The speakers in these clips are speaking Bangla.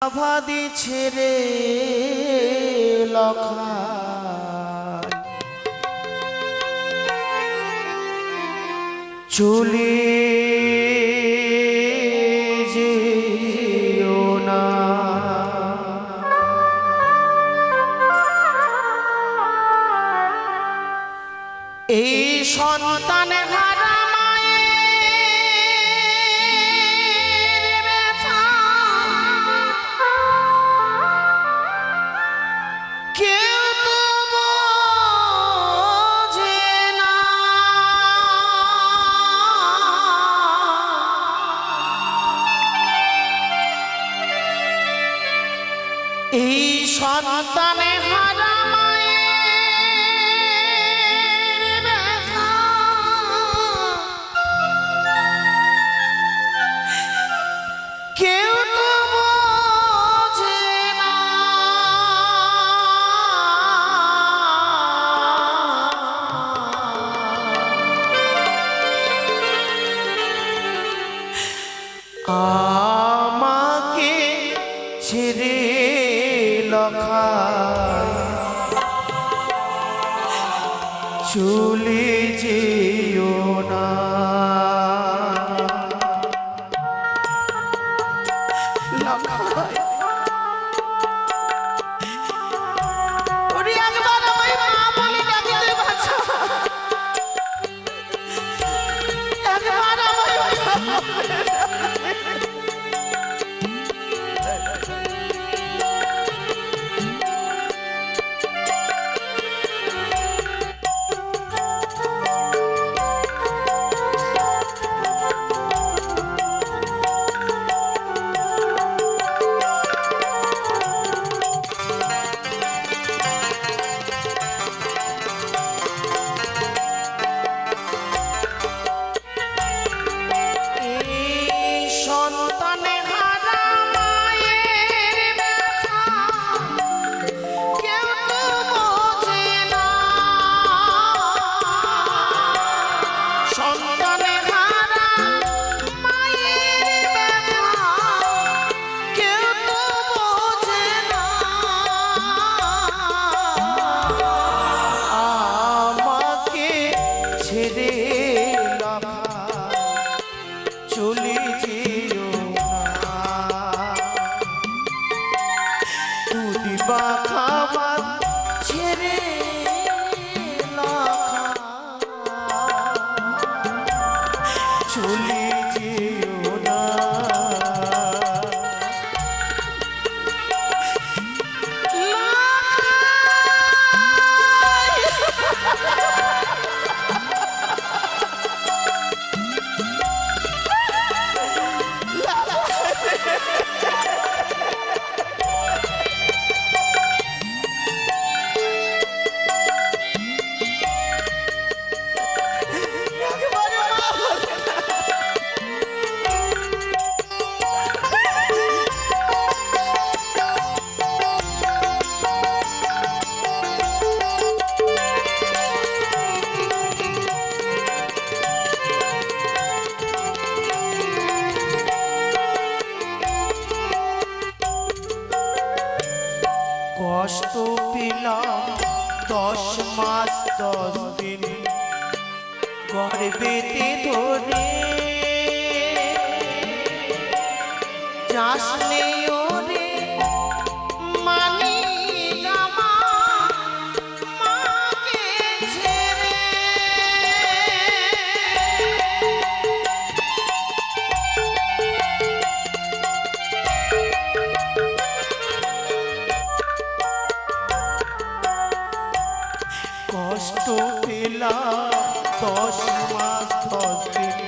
আভাদি ছেড়ে লখা চলে যেও না, এই সন্তান হারা মায়ের ব্যথা কেউ তো বোঝে না। এই সন্তান হারা কেউ তো বোঝে না। আমাকে ছেড়ে লখায় চলে যেও না, কষ্ট পেলাম 10 মাস 10 দিন গর্ভেতে ধরে, যাসনে ওরে মানি আমার মাকে ছেড়ে। কষ্ট পেলাম 10 মাস 10 দিন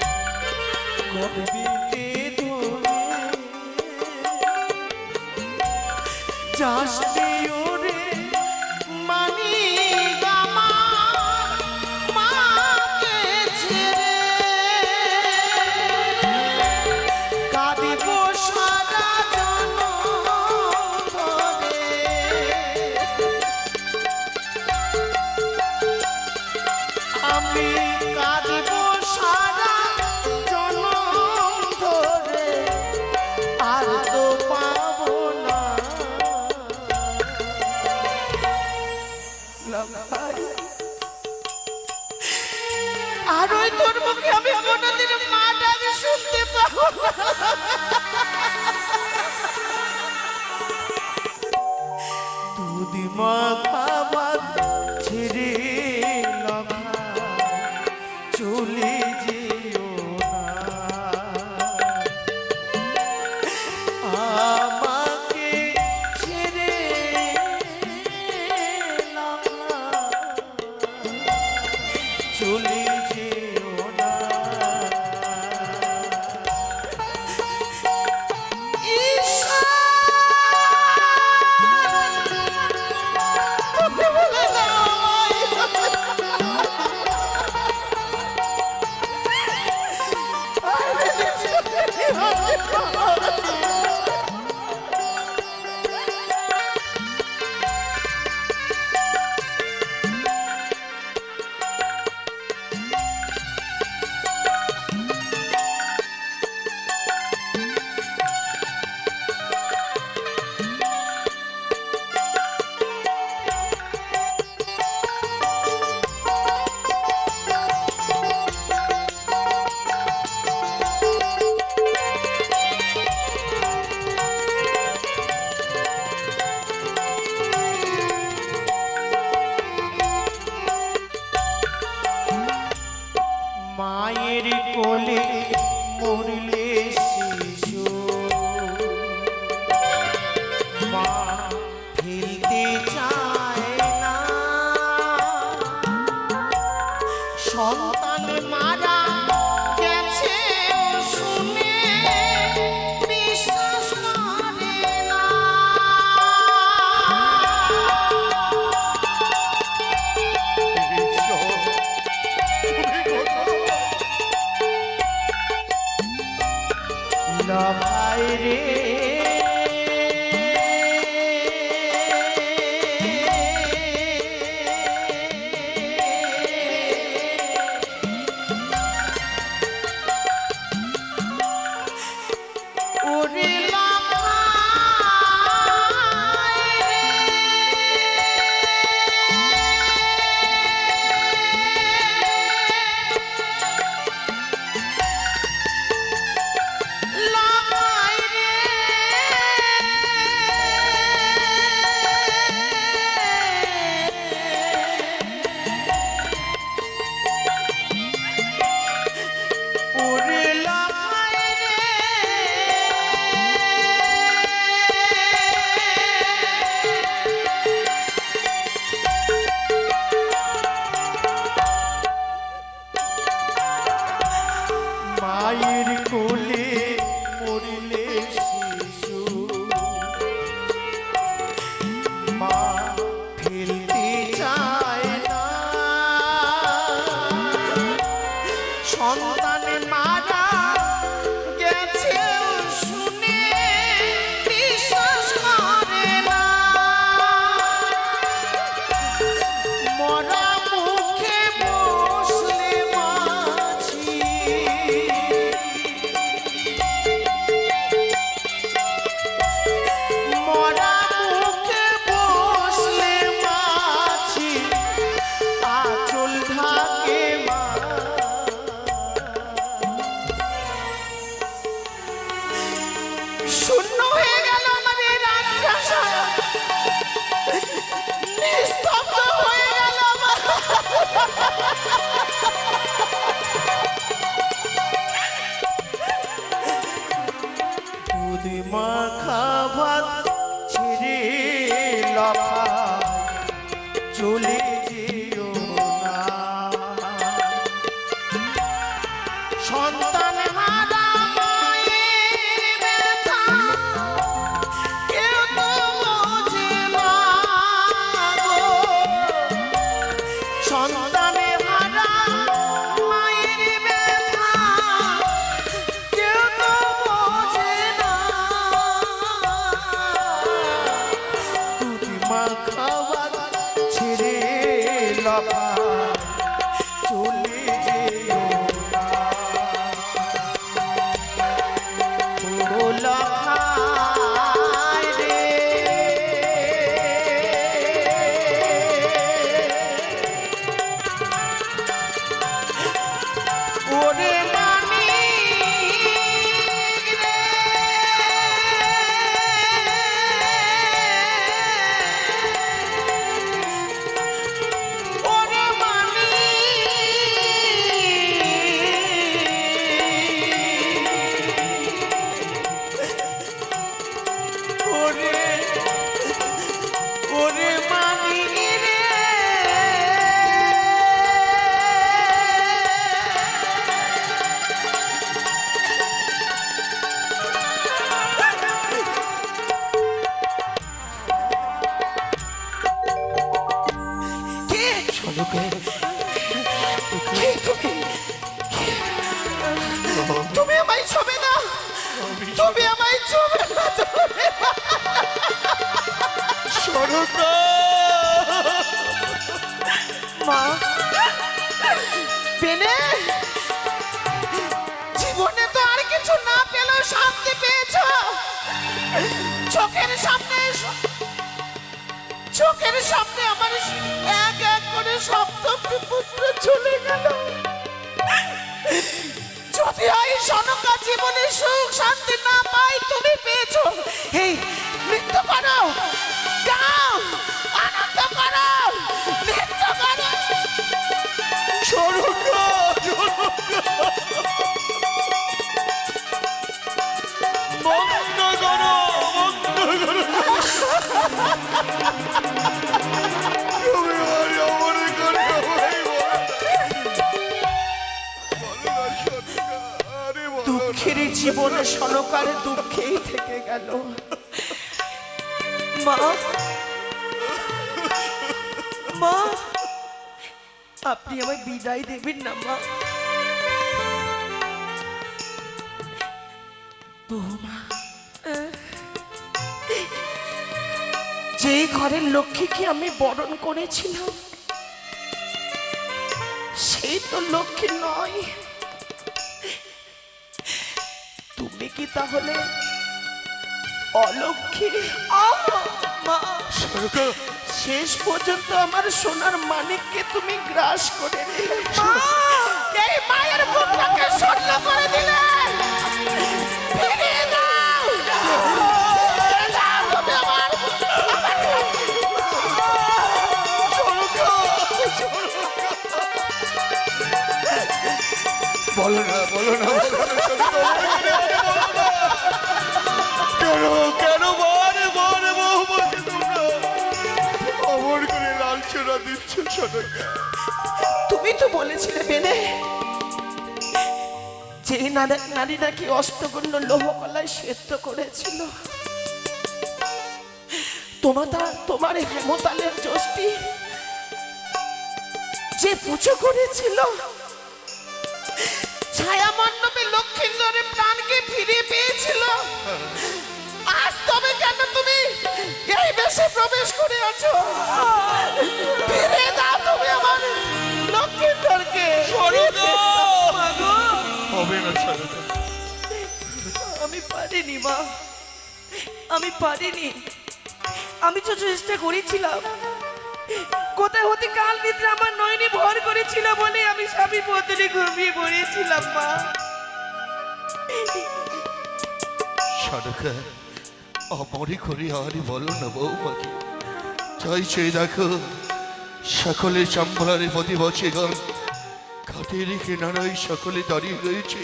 গর্ভেতে ধরে, যাসনে ওরে মানি আমার মাকে ছেড়ে। কাঁদিব সারা জনম ধরে, আমি কাঁদিব সারা জনম ধরে, আর তো পাবো না মাখা ভাত ছেড়ে লখা চলে যেও না আমাকে ছেড়ে লখা চলে যেও না মায়ের কোলে মরলে শিশু মা ফেলতে চায় না সন্তান মারা গেছে শুনে বিশ্বাস করে না ভাই রে ওরে লাফায় রে লাফায় রে ওরে লাফায় রে মায়ের কোলে মরলে শিশু মা ফেলতে চায় না সন্তান মারা গেছে শুনে বিশ্বাস করে না মরা মুখে বসলে মাছি মরা মুখে বসলে মাছি আঁচল ঢাকে মা শূন্য হয়ে গেল আমাদের রাজপ্রাসাদ নিস্তব্ধ হয়ে গেল আমার দুধ মাখা ভাত ছেড়ে লখা চলে যেও না সন্তান হারা মায়ের ব্যথা কেউ তো বোঝে না গো। সন্তান হারা মায়ের ব্যথা কেউ তো বোঝে না দুধ মাখা ভাত ছেড়ে ওরে ওরে মানি রে কে সনকা কে তুমি তুমি আমায় ছবে না তুমি আমায় ছবে না সনকা মা পেনে জীবনে তো আর কিছু না পেলেও শান্তি পেয়েছো চোখের সামনে আমার এক এক করে সপ্তমটি পুত্র চলে গেল যদি এই সনকা জীবনে সুখ শান্তি না পাই তুমি পেয়েছো এই নৃত্য করো গাও আনন্দ করো নৃত্য করো সনকা বন্ধ করো তুমি আর অমরে করে আমায় বলো না সনকা, আরে বলো না। দুঃখের জীবন সনকার দুঃখেই থেকে গেল মা মা আপনি আমায় বিদায় দেবেন না মা বৌমা যে ঘরের লক্ষ্মীকে আমি বরণ করেছিলাম সেই তো লক্ষ্মী নয় তুমি কি তাহলে অলক্ষ্মী মা সনকা শেষ পর্যন্ত আমার সোনার মানিককে তুমি গ্রাস করে নিলে এই মায়ের বুকটাকে শূন্য করে দিলে ফিরিয়ে দাও ফিরিয়ে দাও তুমি আমার বলো না বলো না কেন কেন বারে বারে বহুমাকে তোমরা অমর করে লাঞ্ছনা দিচ্ছ সনকা তুমি তো বলেছিলে বেনে যে নারী নাকি অষ্টগুণ্য লোহকলায় সেদ্ধ করেছিল তোমার হেমতালের যষ্টি যে পুজো করেছিল ছায়া মণ্ডপে লক্ষ্মীন্দরের প্রাণকে ফিরে পেয়েছিল আজ তবে কেন তুমি এই বেশে প্রবেশ করে আছো ফিরে দাও তুমি আমার লক্ষ্মীন্দরকে হবে না সনকা আমি পারিনি মা আমি পারিনি আমি তো চেষ্টা করেছিলাম কোথায় হতে কাল নিদ্রা আমার নয়নে ভর করেছিল বলে আমি স্বামী পত্নী ঘুমিয়ে পড়েছিলাম মা সনকা অমরে করে আরে বলো না বৌমাকে চাই চেয়ে দেখো সকলে চাম্বারে প্রতিবছরগণ ঘাটের কিনারায় সকলে দাঁড়িয়ে রয়েছে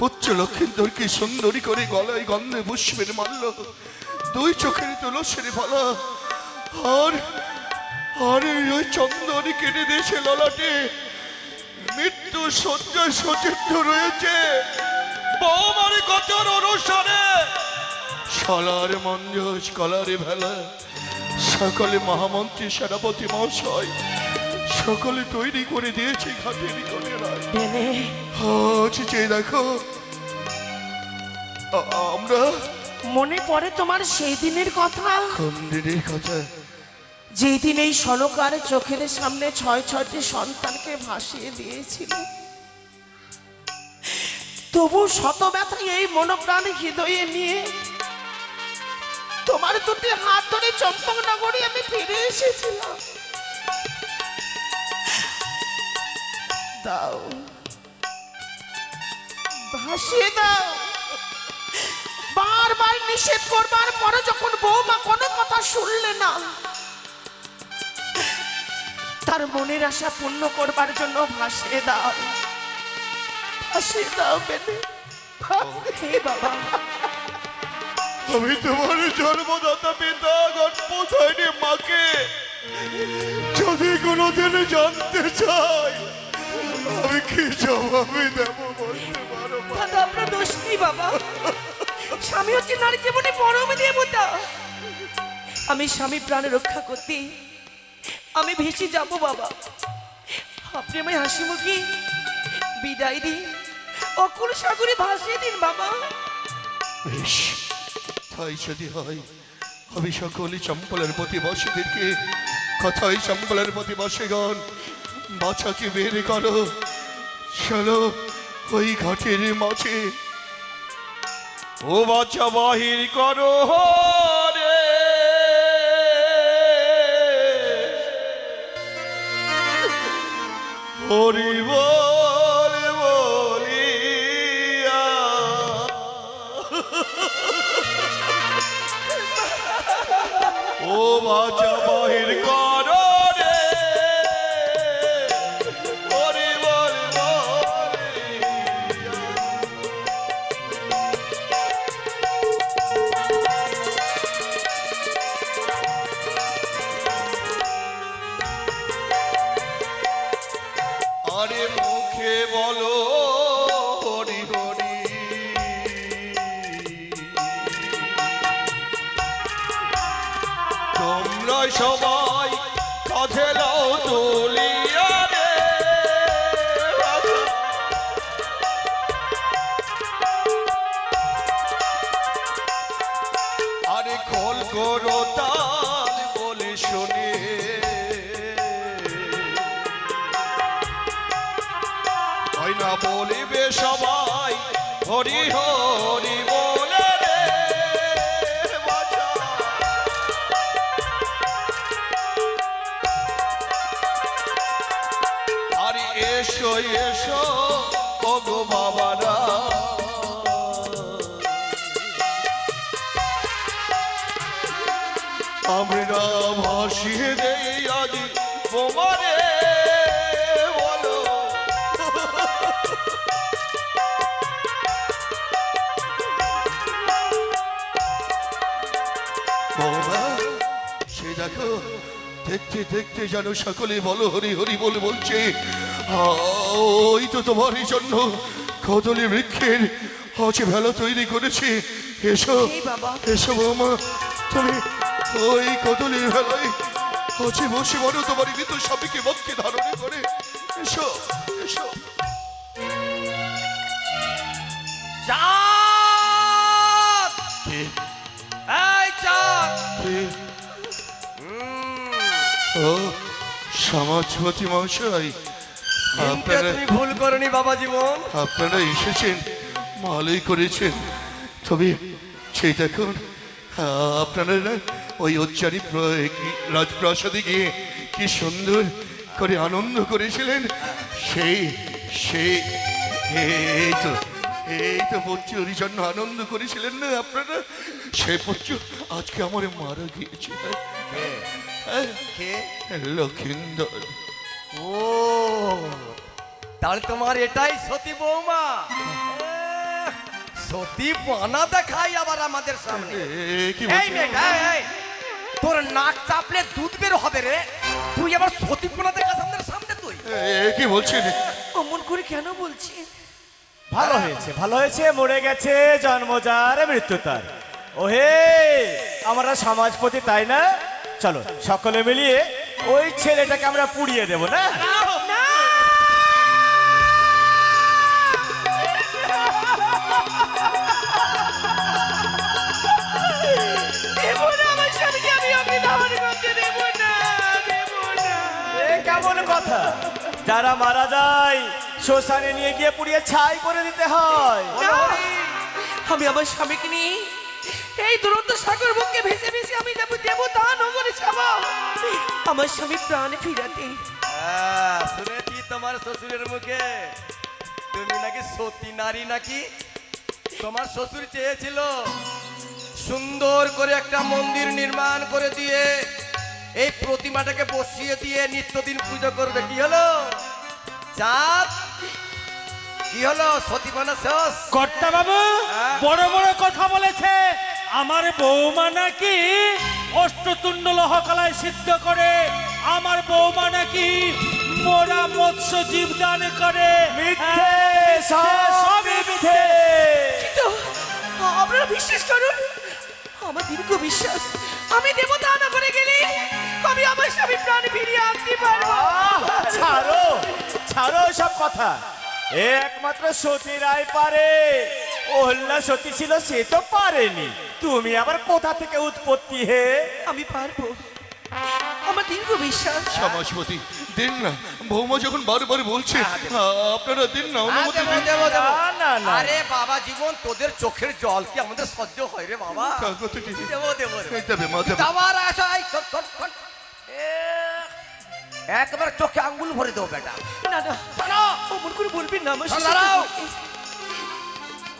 পুত্র লক্ষিন্দরকে সুন্দরী করে গলায় গন্ধে পুষ্পের মাল্য দুই চোখের তুলসের ফলা আর আর ওই চন্দনী কেটে দিয়েছে ললাটে মৃত্যু শয্যায় সচিত্র রয়েছে বৌমারে কচর অনুষ্ঠানে সলার মঞ্জস কলারে ভেলা সকলে মহামন্ত্রী সেনাপতি মহাশয় সকলে তৈরি করে দিয়েছে ঘাটের কনেরায় বেনে আজ চেয়ে দেখো আমরা মনে পড়ে তোমার সেই দিনের কথা কোন দিনের কথা যেই দিন এই সনকার চোখের সামনে 6টি সন্তানকে ভাসিয়ে দিয়েছিল তবু শত ব্যথায় এই মনোপ্রাণ হৃদয়ে নিয়ে তোমার দুটি হাত ধরে চম্পকনগরে আমি ফিরে এসেছিলাম দাও ভাসিয়ে দাও বারবার নিষেধ করবার পরে যখন বৌমা কোনো কথা শুনলে না তার মনের আশা পূর্ণ করবার জন্য ভাসিয়ে দাও বেনে হে বাবা আমি তোমার জন্মদাতা পিতা গণপধাইনি মাকে যদি কোনোদিন জানতে চাই, আমি কি জবাবে দেব বলতে পারো? দাদা আপনার দোষ নেই বাবা, স্বামী হচ্ছে নারী জীবনে পরম দেবতা। আমি স্বামী প্রাণে রক্ষা করতে আমি ভেসে যাব বাবা, আপনি আমায় হাসি মুখে বিদায় দিন, অকুল সাগরে ভাসিয়ে দিন বাবা। বেশ, তাই যদি হয় আমি সকলে চম্পলের প্রতিবাসীদেরকে কথাই চম্পলের প্রতিবাসীগণ বাচ্চাকে বের করো, চলো ওই ঘাটের মাঝে। ও বাচ্চা বাহির করো রে, হরি বল বলিয়া ও বাচ্চা বাহির করো রে, হরি বল বলিয়া। আরে মুখে বলো হরি হরি, তোমরা সবাই কাঁধে লাও তুলিয়া রে, আরে খোল করো তাল বলে শুনে, হয় না বলিবে সবাই হরি হরি বলে রে বাজা। আরে এসো এসো ওগো বাবারা, আমরা ভাসিয়ে দেই আজ তোমারে, বলো বাবা, সে দেখো দেখতে দেখতে যেন সকলে বলো হরি হরি বলে বলছে। ওই তো তোমারই জন্য কদলী বৃক্ষের হচ্ছে ভেলা তৈরি করেছে। এসো এই বাবা। এসো বৌমা, তুমি ওই কদলীর ভেলায় হচ্ছে বসে বলো তোমার মৃত স্বামীকে বক্ষে ধারণ করে। এসো এসো। চাঁদ, কে এই চাঁদ, কে? ও সমাজপতি মহাশয়, আপনারা তুমি ভুল করনি বাবা জীবন। আপনারা এসেছেন, ভালোই করেছেন। তবে সেই দেখুন, আপনারা না ওই উচ্চারি রাজপ্রাসাদে গিয়ে কি সুন্দর করে আনন্দ করেছিলেন। সেই সেই এই তো প্রচুর জন্য আনন্দ করেছিলেন না আপনারা। সেই প্রচুর আজকে আমার মারা গিয়েছে। হ্যাঁ, কে? লক্ষিন্দর। ও, তাহলে তোমার এটাই সতী বৌমা? সতী পানা দেখাই আবার আমাদের সামনে। কি এই বলছেন? মেয়েটা, এই, তোর নাক চাপলে দুধ বের হবে রে, তুই আবার সতী পানা দেখাস আমাদের সামনে তুই? কি বলছেন? অমন করে কেন বলছি? ভালো হয়েছে, ভালো হয়েছে, মরে গেছে জন্ম যার মৃত্যু তার। ওহে আমরা সমাজপতি, তাই না? চলো সকলে মিলিয়ে ওই ছেলেটাকে আমরা পুড়িয়ে দেব না? দেবো না, আমার স্বামীকে আমি অগ্নি ধারণ করতে দেবো না, দেবো না। এ কেমন কথা? যারা মারা যায় শ্মশানে নিয়ে গিয়ে পুড়িয়ে ছাই করে দিতে হয়। না, আমি আমার স্বামীকে নিয়ে এই দুরন্ত সাগর বুকে ভেসে ভেসে আমি যাবো দেবতা নগরে যাবো আমার স্বামী প্রাণে ফিরাতে। শুনেছি তোমার শ্বশুরের মুখে তুমি নাকি সতী নারী নাকি। তোমার শ্বশুর চেয়েছিল সুন্দর করে একটা মন্দির নির্মাণ করে দিয়ে এই প্রতিমাটাকে বসিয়ে দিয়ে নিত্যদিন পুজো করবে। কি হলো চাঁদ? কি হলো? সতী বানা শেষ? কর্তা বাবু হ্যাঁ? বড় বড় কথা বলেছে, আমার বৌমা নাকি অষ্টতুণ্ড লহকলায় সিদ্ধ করে, আমার বৌমা নাকি মোরা মৎস্য জীবদান করে। মিথ্যে, সবই মিথ্যে। কিন্তু আপনারা বিশ্বাস করুন, আমার দীর্ঘ বিশ্বাস, আমি দেবতা না করে গেলে আমি আমার স্বামী প্রাণ ফিরিয়ে আনতে পারবো। ছাড়ো ছাড়ো সব কথা, একমাত্র সতী রায় পারে। অহল্যা সতী ছিল, সে তো পারেনি। তুমি আবার কোথা থেকে উৎপত্তি হে? আমি পারবো, আমার দীর্ঘ বিশ্বাস। সমাজপতি দিন না, বৌমা যখন বারবার বলছে আপনারা দিন না অনুমতি দিন। না, না, না। আরে বাবা জীবন, তোদের চোখের জল কি আমাদের সহ্য হয় রে বাবা? কাগজে কি? দেবো দেবো দেবো। এই দেবে, মা দেবে। আবার আসো, এই শোন, শোন, শোন। একবার চোখে আঙ্গুল ভরে দেবো বেটা। না না, অমন করে বলবেন না আমার শোন, শিশুকে। দাঁড়াও।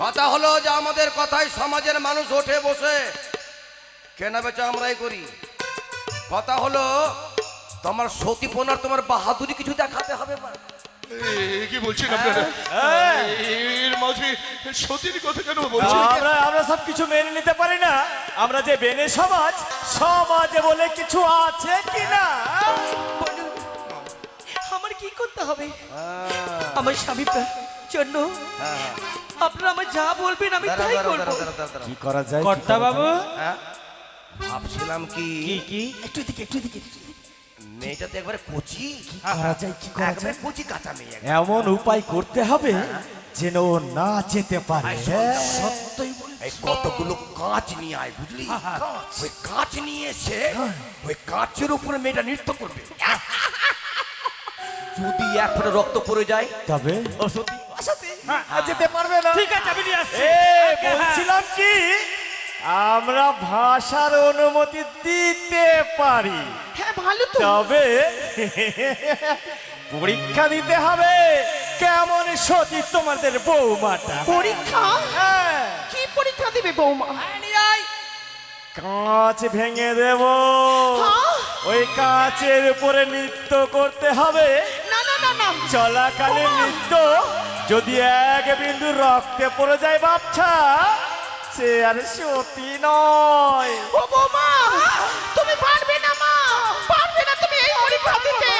কথা হলো যে আমাদের কথায় সমাজের মানুষ ওঠে বসে, কেনা বেচা আমরাই করি। কথা হলো তোমার সতীপনার, তোমার বাহাদুরি কিছু দেখাতে হবে না। কি বলছেন আপনারা? এর মাঝে সতীর কথা কেন বলছেন? আমরা সব কিছু মেনে নিতে পারি না। আমরা যে বেনে সমাজ, সমাজে বলে কিছু আছে কিনা? বলুন, আমার কি করতে হবে? আমার স্বামী জন্য আপনারা আমার যা বলবেন আমি তাই করবো। কি করা যায়? কর্তা বাবু, ভাবছিলাম কি একটু এদিকে, একটু এদিকে। মেয়েটা তো একবারে কচি, করা যায়, কি করা একবারে যায়? কচি কাঁচা মেয়ে। এমন উপায় করতে হবে যেন ও না যেতে পারে। সত্যই বলি, এই কতগুলো কাঁচ নিয়ে আয়, বুঝলি? ওই কাঁচ নিয়ে এসে ওই কাঁচের উপরে মেয়েটা নৃত্য করবে। যদি এক ফোঁটা রক্ত পড়ে যায়, তবে ও সত্যি বাসাতে যেতে পারবে না। ঠিক আছে আমি নিয়ে আসছি। বলছিলাম কি, আমরা ভাষার অনুমতি দিতে পারি, হ্যাঁ ভালো তো। তবে পরীক্ষা দিতে হবে কেমন সতী তোমাদের বৌমাটা। পরীক্ষা? হ্যাঁ, কি পরীক্ষা দিবে বৌমা? কাঁচ ভেঙে দেব, হ্যাঁ? ওই কাঁচের উপরে নৃত্য করতে হবে। না না না না, চলাকালীন নৃত্য যদি এক বিন্দু রক্তে পড়ে যায় বাচ্চা, সে আর সতী নয়। ও বৌমা, তুমি পারবে না মা, পারবে না তুমি এই পরীক্ষা দিতে।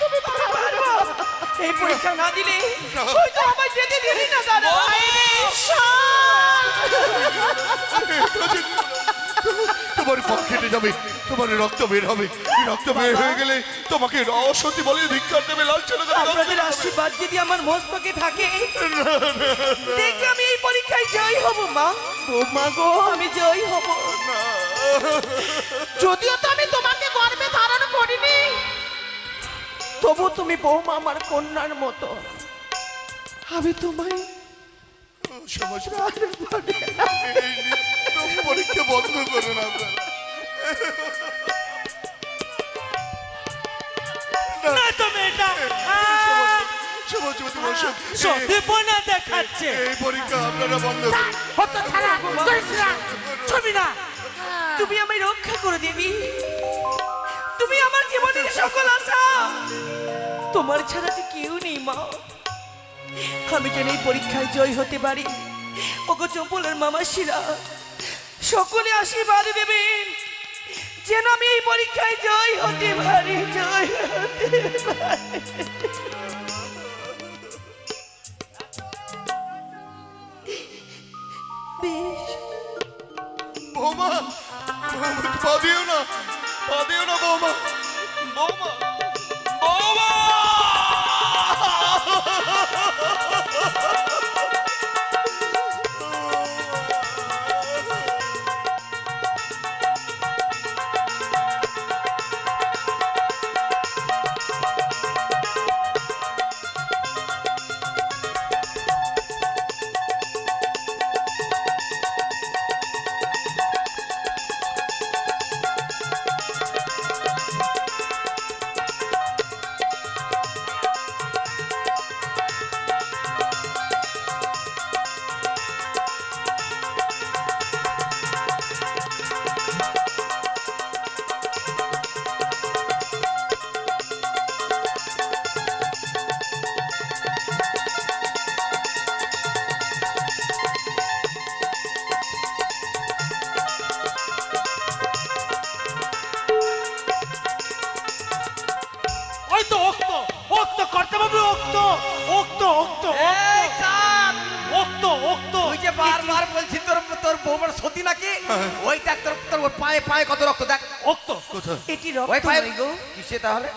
তুমি পারবে না। এই পরীক্ষা না দিলে হয়তো আমায় যেতে দিবি না দাদা। তোমার পা কেটে যাবে, তোমার রক্ত বের হবে। রক্ত বের হয়ে গেলে তোমাকে অসতী বলে ধিক্কার দেবে, লাঞ্ছনা দেবে। আপনাদের আশীর্বাদ যদি আমার মস্তকে থাকে, দেখবে আমি এই পরীক্ষায় জয় হব মা। বৌমা গো, আমি জয় হব। যদিও তো আমি তোমাকে গর্বে ধারণ করিনি, তবু তুমি বৌমা আমার কন্যার মতো। আমি তোমায় সমাজ এই নৃত্য পরীক্ষা বন্ধ করুন আপনারা। না তো মেয়েটা সমাজপতি মশাই, সতীপনা দেখাচ্ছে। এই পরীক্ষা আপনারা বন্ধ করুন। হতো ছাড়া করিস না, ছবি না। তুমি আমায় রক্ষা করে দেবি, তুমি আমার জীবনের সকল আশা। তোমার ছাড়া তো কেউ নেই মা। আমি যেন এই পরীক্ষায় জয় হতে পারি। ওগো চম্পলের মামাসিরা সকলে আশীর্বাদ দেবেন যেন আমি এই পরীক্ষায় জয় হতে পারি, জয় হতে পারি। বেশ, বৌমা, বৌমা, পা দিও না, পা দিও না বৌমা, বৌমা, বৌমা। ওক্ত ওক্ত এই চাঁদ, ওক্ত ওক্ত তুই যে বারবার বলছিস তোর তোর বৌমার সতী নাকি, ওই দেখ তোর তোর পায়ে পায়ে কত রক্ত দেখ। ওক্ত কোথায়? এটি ওই রক্ত পায়ে নয় গো, কিসে তাহলে?